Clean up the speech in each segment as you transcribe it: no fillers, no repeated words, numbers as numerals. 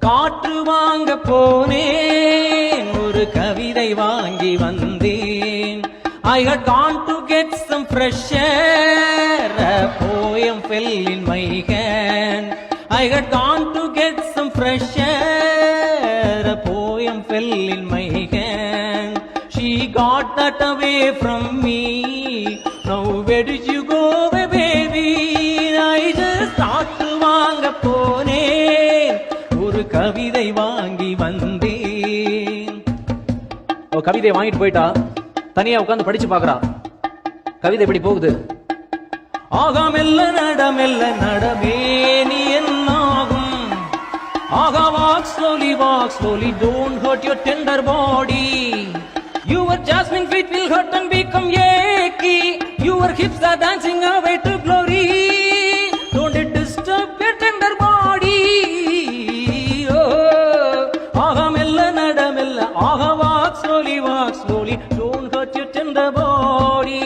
காற்று வாங்க போனேன், ஒரு கவிதை வாங்கி வந்தேன். I had gone to get some fresh air, a poem fell in my hand. I had gone to get some fresh air, a poem fell in my hand. She got that away from me. Now where did you go, baby? I just காற்று வாங்க போனேன், ஒரு கவிதை வாங்கி வந்தேன். கவிதை வாங்கிட்டு போயிட்டா, தனியா உட்கார்ந்து படிச்சு பாக்குறா. கவிதை எப்படி போகுது? ஆகா மெல்ல நடமே நீ என்னாகும். ஆகா walk slowly, don't hurt your tender body. Your jasmine feet will hurt and become achy. Your hips are dancing away to glory. Don't it disturb your tender body. Oh, ஆகா மெல்ல நடமெல்ல, ஆகா walk slowly, don't hurt your tender body.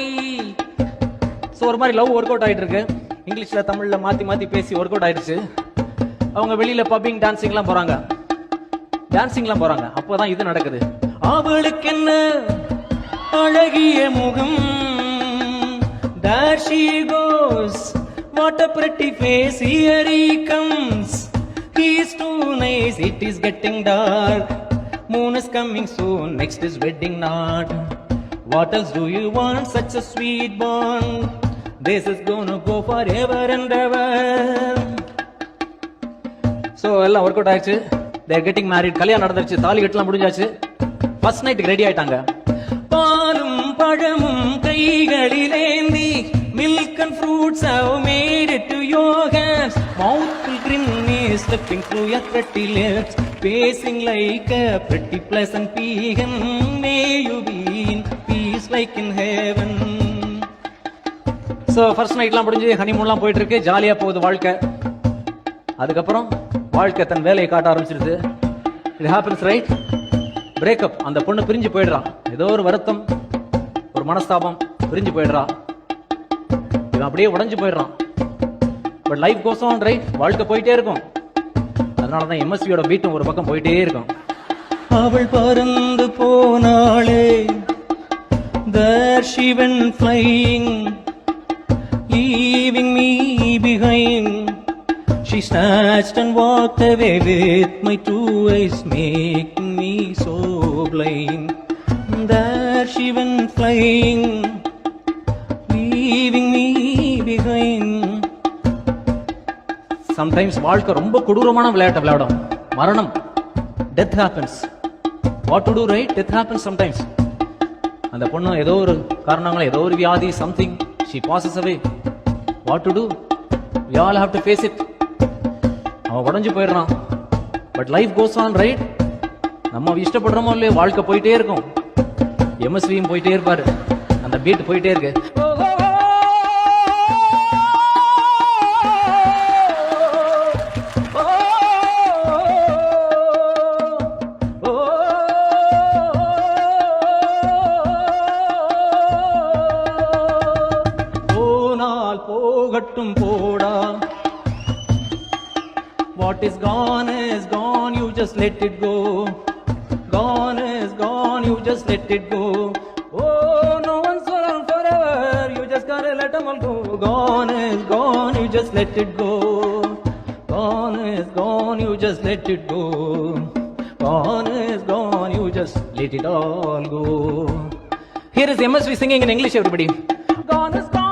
So ஒரு மாதிரி love work out ஆயிட்டு இருக்கு. இங்கிலீஷ்ல தமிழ்ல மாத்தி பேசி ஒர்க் அவுட் ஆயிடுச்சு. அவங்க வெளியில பப்பிங் டான்சிங்லாம் போறாங்க. அப்போதான் இது நடக்குது. அவளுக்கு என்ன அழகிய முகம். There she goes, what a pretty face. Here he comes, he is too nice. It is getting dark, moon is coming soon. Next is wedding night. What else do you want? Such a sweet bond. This is gonna go forever and ever. So எல்லாம் work out ஆயிடுச்சு. They are getting married. கல்யாணம் நடந்துருச்சு, தாலி கட்டலாம் முடிஞ்சாச்சு. First நைட்டுக்கு ready ஆயிட்டாங்க. பாலும் பழமும் கைகளிலேந்தி, milk and fruits have made it to your hands. Mouthful grin is slipping through your pretty lips, pacing like a pretty pleasant pecan. May you be in peace like in heaven. So first நைட்லாம் முடிஞ்சு ஹனிமூன்லாம் போயிட்டு இருக்கு. ஜாலியா போகுது வாழ்க்கை. அதுக்கப்புறம் வாழ்க்கை தன் வேலையை காட்ட ஆரம்பிச்சிருது. It happens, right? பிரேக்கப். அந்த பொண்ணு பிரிஞ்சு போயிடுறான். ஏதோ ஒரு வருத்தம், ஒரு மனஸ்தாபம், பிரிஞ்சு போயிடுறா. இவன் அப்படியே உடைஞ்சு போயிடுறான். But life goes on, right? வாழ்க்கை போயிட்டே இருக்கும். அதனாலதான் எம்எஸ்வியோட பீட்டும் ஒரு பக்கம் போயிட்டே இருக்கும். அவள் பறந்து போனாளே, there she went flying, leaving me behind. She snatched and walked away with my two eyes, making me so blind. There she went flying, leaving me behind. Sometimes வாழ்க்கை ரொம்ப கொடூரமான விளையாட்டு விளையாடும். மரணம், death happens. What to do, right? Death happens sometimes. அந்த பொண்ணு ஏதோ ஒரு காரணங்கள, ஏதோ ஒரு வியாதி, something, she passes away. What to do? We all have to face it. அவன் உடஞ்சு போயிடுறான். But life goes on, right? நம்ம இஷ்டப்படுறோமோ இல்லையோ வாழ்க்கை போயிட்டே இருக்கும். எம்எஸ்வியும் போயிட்டே இருப்பாரு. அந்த பீட் போயிட்டே இருக்கு. போனால் போகட்டும் போடா. What is gone, you just let it go. Gone is gone, you just let it go. Oh, no one's around forever, you just gotta let them all go. Gone is gone, you just let it go. Gone is gone, you just let it go. Gone is gone, you just let it all go. Here is MSV singing in English, everybody. Gone is gone.